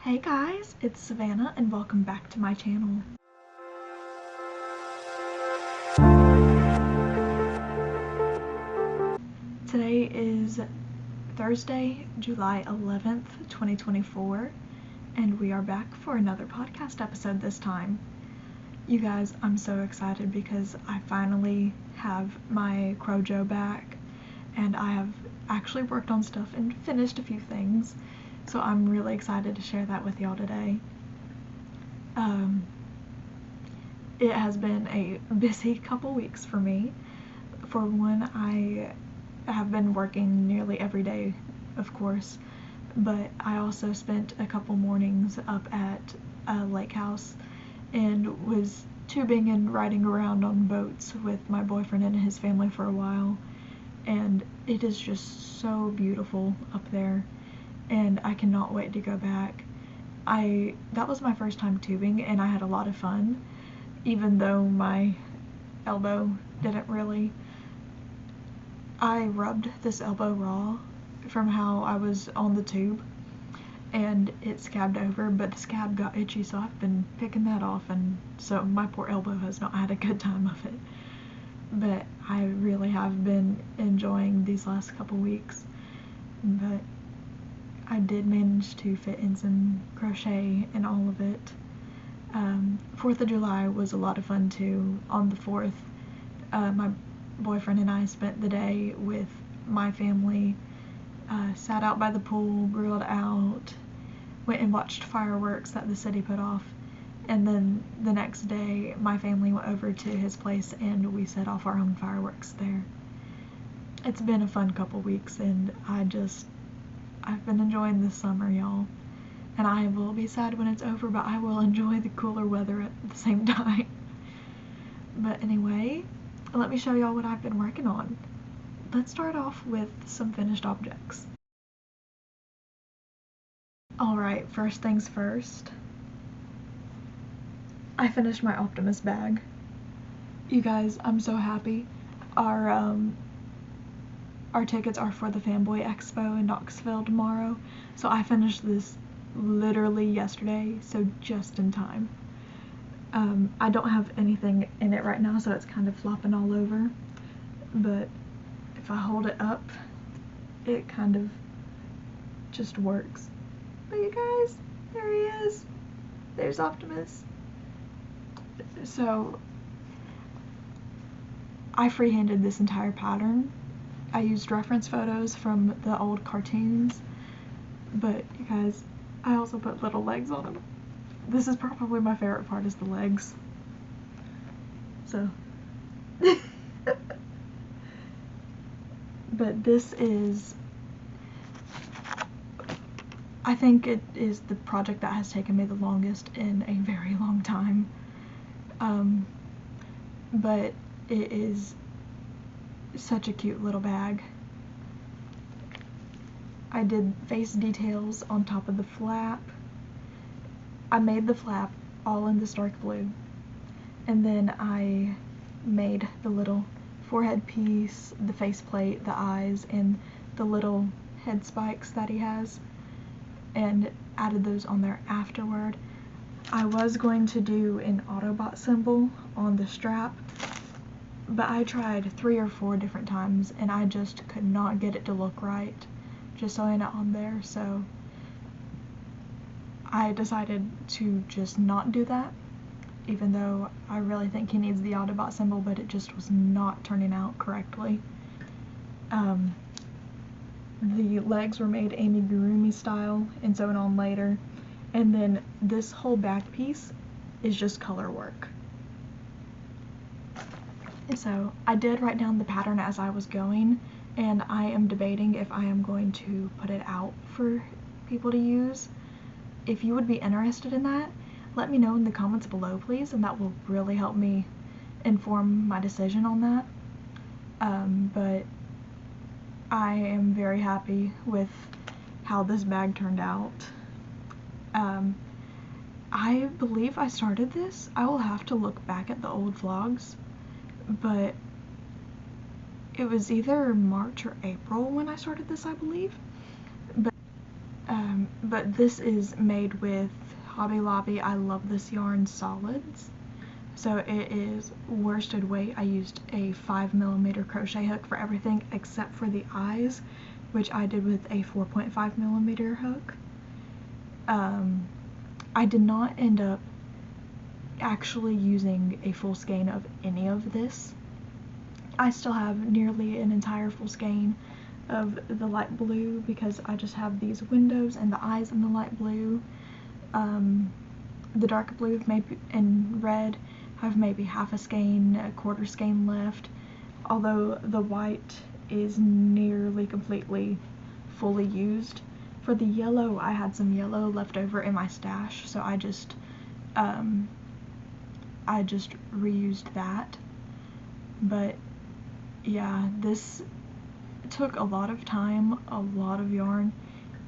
Hey guys, it's Savannah and welcome back to my channel. Today is Thursday, July 11th, 2024, and we are back for another podcast episode this time. You guys, I'm so excited because I finally have my Crojo back, and I have actually worked on stuff and finished a few things. So I'm really excited to share that with y'all today. It has been a busy couple weeks for me. For one, I have been working nearly every day, of course, but I also spent a couple mornings up at a lake house and was tubing and riding around on boats with my boyfriend and his family for a while, and it is just so beautiful up there. And I cannot wait to go back. That was my first time tubing and I had a lot of fun, even though my elbow didn't really. I rubbed this elbow raw from how I was on the tube and it scabbed over, but the scab got itchy, so I've been picking that off, and so my poor elbow has not had a good time of it. But I really have been enjoying these last couple weeks. But I did manage to fit in some crochet and all of it. 4th of July was a lot of fun too. On the 4th, my boyfriend and I spent the day with my family, sat out by the pool, grilled out, went and watched fireworks that the city put off, and then the next day my family went over to his place and we set off our own fireworks there. It's been a fun couple weeks and I've been enjoying this summer, y'all, and I will be sad when it's over, but I will enjoy the cooler weather at the same time. But anyway, let me show y'all what I've been working on. Let's start off with some finished objects. Alright, first things first. I finished my Optimus bag. You guys, I'm so happy. Our tickets are for the Fanboy Expo in Knoxville tomorrow, so I finished this literally yesterday, so just in time. I don't have anything in it right now, so it's kind of flopping all over, but if I hold it up, it kind of just works. But you guys, there he is. There's Optimus. So I freehanded this entire pattern. I used reference photos from the old cartoons, but you guys, I also put little legs on them. This is probably my favorite part, is the legs. So, but this is, I think it is the project that has taken me the longest in a very long time. But it is such a cute little bag. I did face details on top of the flap. I made the flap all in this dark blue, and then I made the little forehead piece, the faceplate, the eyes, and the little head spikes that he has, and added those on there afterward. I was going to do an Autobot symbol on the strap, but I tried 3 or 4 different times and I just could not get it to look right just sewing it on there, so I decided to just not do that, even though I really think he needs the Autobot symbol, but it just was not turning out correctly. The legs were made amigurumi style and sewn on later, and then this whole back piece is just color work. So I did write down the pattern as I was going, and I am debating if I am going to put it out for people to use. If you would be interested in that, let me know in the comments below, please, and that will really help me inform my decision on that. But I am very happy with how this bag turned out. I believe I started this. I will have to look back at the old vlogs, but it was either March or April when I started this, I believe. But but this is made with Hobby Lobby I Love This Yarn solids. So it is worsted weight. I used a 5mm crochet hook for everything except for the eyes, which I did with a 4.5mm hook. I did not end up actually using a full skein of any of this. I still have nearly an entire full skein of the light blue because I just have these windows and the eyes in the light blue. The dark blue maybe and red have maybe half a skein, a quarter skein left, although the white is nearly completely fully used. For the yellow, I had some yellow left over in my stash, so I just reused that. But yeah, this took a lot of time, a lot of yarn,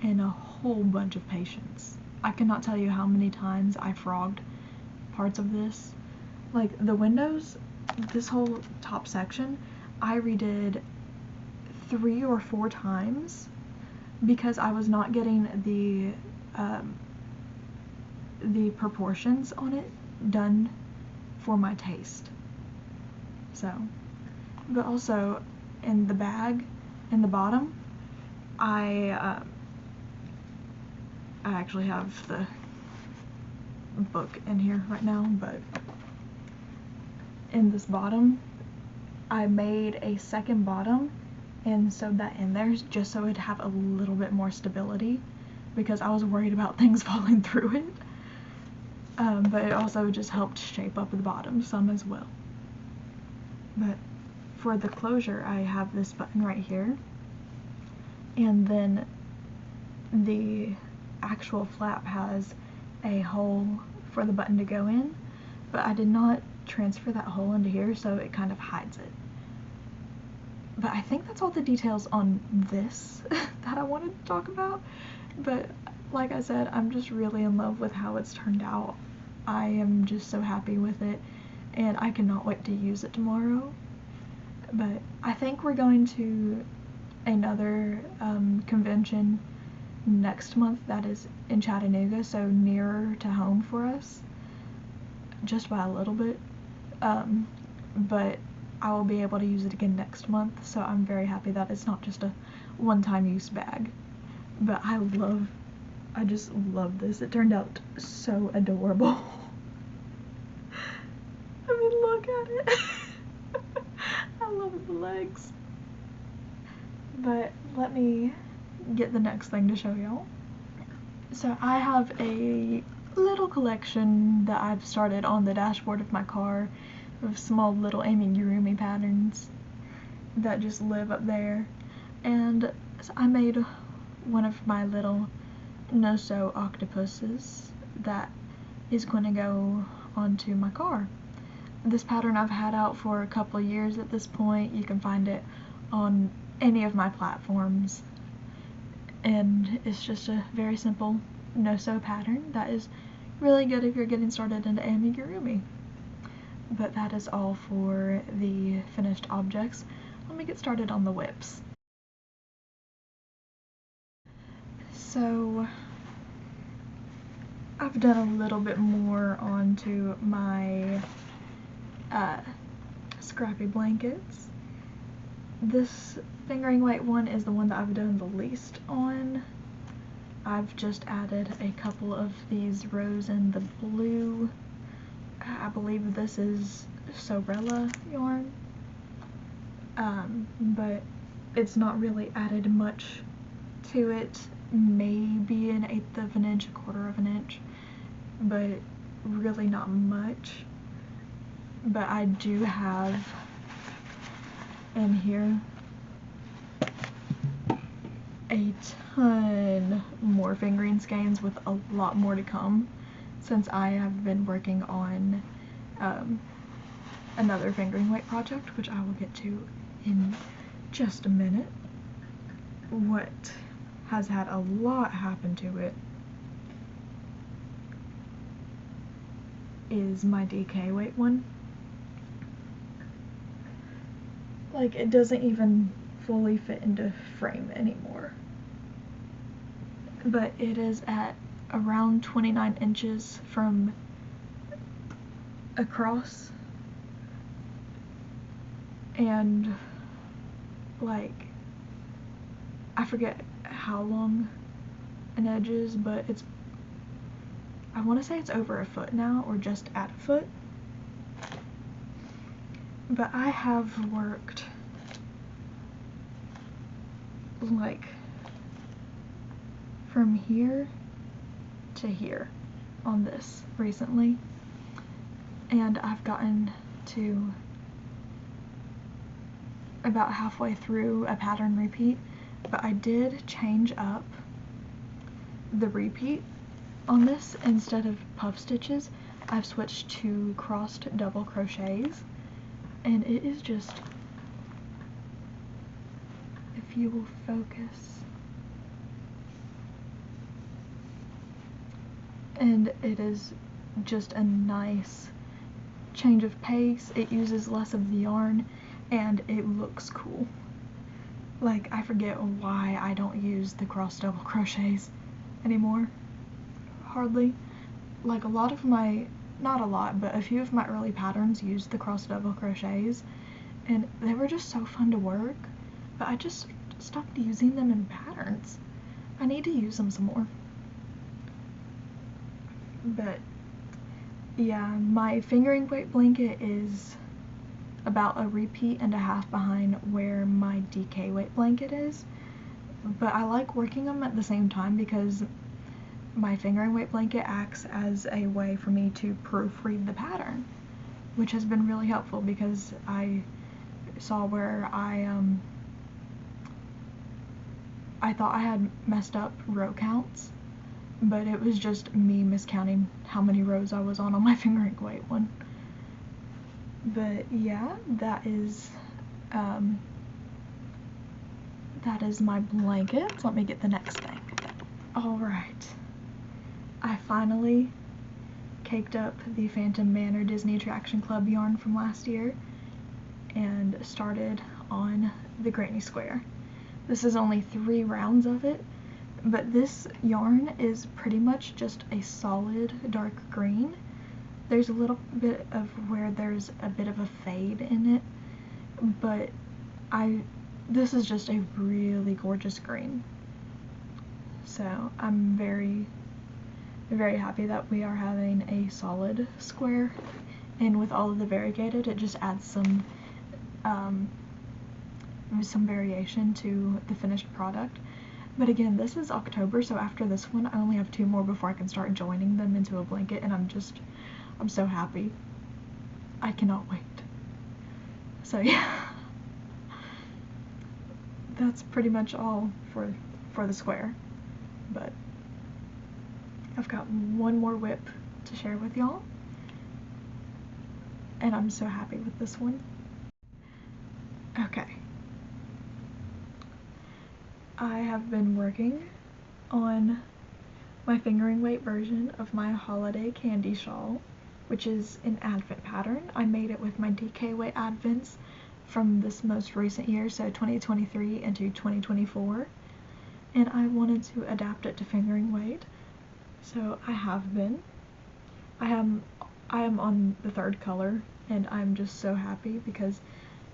and a whole bunch of patience. I cannot tell you how many times I frogged parts of this. Like the windows, this whole top section, I redid 3 or 4 times because I was not getting the proportions on it done for my taste. So, but also in the bag, in the bottom, I actually have the book in here right now, but in this bottom, I made a second bottom and sewed that in there just so it'd have a little bit more stability because I was worried about things falling through it. But it also just helped shape up the bottom some as well. But for the closure, I have this button right here, and then the actual flap has a hole for the button to go in, but I did not transfer that hole into here, so it kind of hides it. But I think that's all the details on this that I wanted to talk about. But like I said, I'm just really in love with how it's turned out. I am just so happy with it, and I cannot wait to use it tomorrow. But I think we're going to another convention next month that is in Chattanooga, so nearer to home for us, just by a little bit. But I will be able to use it again next month, so I'm very happy that it's not just a one-time use bag. But I just love this. It turned out so adorable. I mean, look at it. I love the legs. But let me get the next thing to show y'all. So I have a little collection that I've started on the dashboard of my car of small little amigurumi patterns that just live up there. And so I made one of my little no-sew octopuses that is going to go onto my car. This pattern I've had out for a couple of years at this point. You can find it on any of my platforms, and it's just a very simple no-sew pattern that is really good if you're getting started into amigurumi. But that is all for the finished objects. Let me get started on the whips. So I've done a little bit more onto my scrappy blankets. This fingering weight one is the one that I've done the least on. I've just added a couple of these rows in the blue. I believe this is Sorella yarn, but it's not really added much to it. Maybe an 1/8 of an inch, 1/4 of an inch, but really not much. But I do have in here a ton more fingering skeins with a lot more to come, since I have been working on another fingering weight project, which I will get to in just a minute. What has had a lot happen to it is my DK weight one. Like, it doesn't even fully fit into frame anymore. but it is at around 29 inches from across, and like I forget how long an edge is, but I want to say it's over a foot now, or just at a foot. But I have worked like from here to here on this recently, and I've gotten to about halfway through a pattern repeat, but I did change up the repeat on this. Instead of puff stitches, I've switched to crossed double crochets, and it is just, if you will focus, and it is just a nice change of pace. It uses less of the yarn, and it looks cool. Like, I forget why I don't use the cross double crochets anymore. Hardly. Like, a lot of my, not a lot, but a few of my early patterns used the cross double crochets, and they were just so fun to work, but I just stopped using them in patterns. I need to use them some more. But yeah, my fingering weight blanket is about a repeat and a half behind where my DK weight blanket is, but I like working them at the same time because my fingering weight blanket acts as a way for me to proofread the pattern, which has been really helpful because I saw where I thought I had messed up row counts, but it was just me miscounting how many rows I was on my fingering weight one. But yeah, that is my blanket. Let me get the next thing. Alright, I finally caked up the Phantom Manor Disney Attraction Club yarn from last year and started on the Granny Square. This is only 3 rounds of it, but this yarn is pretty much just a solid dark green. There's a little bit of where there's a bit of a fade in it, but this is just a really gorgeous green. So I'm very, very happy that we are having a solid square, and with all of the variegated, it just adds some variation to the finished product. But again, this is October, so after this one, I only have 2 more before I can start joining them into a blanket, and I'm so happy. I cannot wait. So yeah, that's pretty much all for the square. But I've got one more whip to share with y'all, and I'm so happy with this one. Okay. I have been working on my fingering weight version of my holiday candy shawl, which is an advent pattern. I made it with my DK weight advents from this most recent year, so 2023 into 2024, and I wanted to adapt it to fingering weight, so I have been. I am on the 3rd color, and I'm just so happy because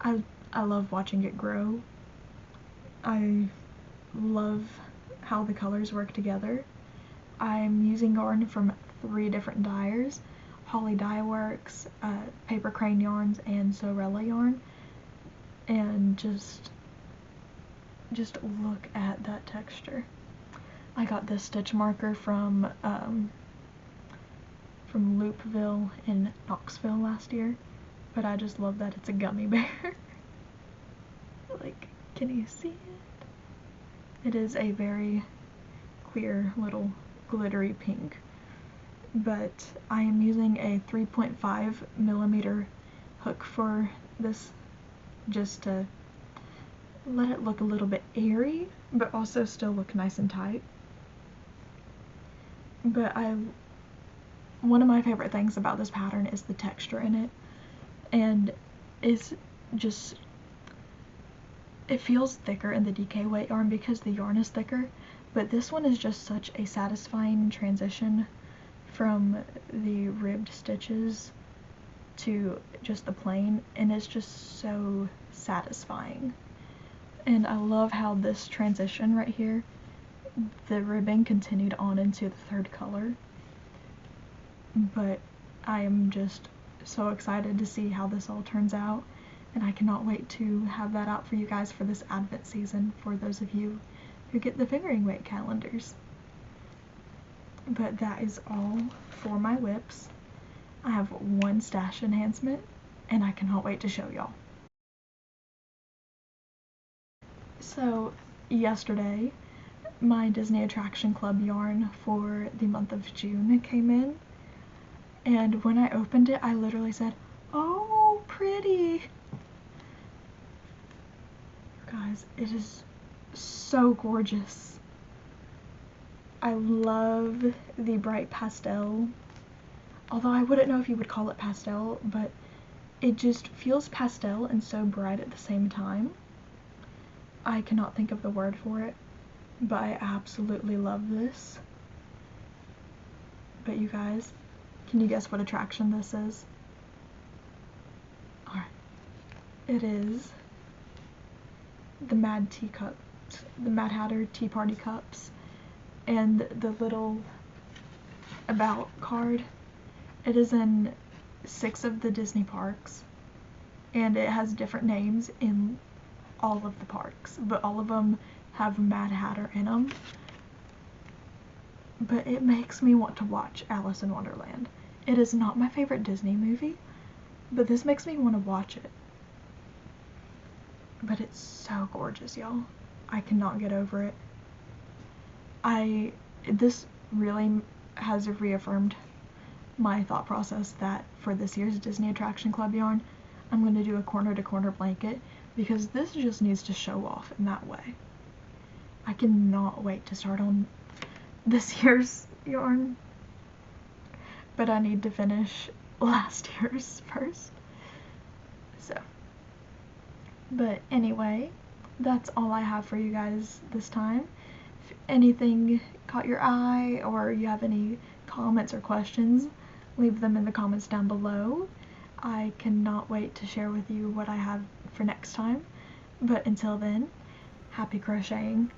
I love watching it grow. I love how the colors work together. I'm using yarn from 3 different dyers: Holly Dye Works, Paper Crane Yarns, and Sorella Yarn, and just look at that texture. I got this stitch marker from Loopville in Knoxville last year, but I just love that it's a gummy bear. Like, can you see it? It is a very clear little glittery pink, but I am using a 3.5 millimeter hook for this, just to let it look a little bit airy, but also still look nice and tight. But one of my favorite things about this pattern is the texture in it, and it's it feels thicker in the DK weight yarn because the yarn is thicker, But this one is just such a satisfying transition from the ribbed stitches to just the plain, and it's just so satisfying. And I love how this transition right here, the ribbing continued on into the third color, but I am just so excited to see how this all turns out, and I cannot wait to have that out for you guys for this Advent season for those of you who get the fingering weight calendars. But that is all for my whips. I have one stash enhancement, and I cannot wait to show y'all. So yesterday, my Disney Attraction Club yarn for the month of June came in, and when I opened it, I literally said, "Oh, pretty!" Guys, it is so gorgeous. I love the bright pastel, although I wouldn't know if you would call it pastel, but it just feels pastel and so bright at the same time. I cannot think of the word for it, but I absolutely love this. But you guys, can you guess what attraction this is? Alright. It is the Mad Hatter Tea Party cups, and the little about card. It is in 6 of the Disney parks, and it has different names in all of the parks, but all of them have Mad Hatter in them. But it makes me want to watch Alice in Wonderland. It is not my favorite Disney movie, but this makes me want to watch it. But it's so gorgeous, y'all. I cannot get over it. This really has reaffirmed my thought process that for this year's Disney Attraction Club yarn, I'm going to do a corner to corner blanket, because this just needs to show off in that way. I cannot wait to start on this year's yarn, but I need to finish last year's first. So, but anyway, that's all I have for you guys this time. If anything caught your eye, or you have any comments or questions, leave them in the comments down below. I cannot wait to share with you what I have for next time. But until then, happy crocheting.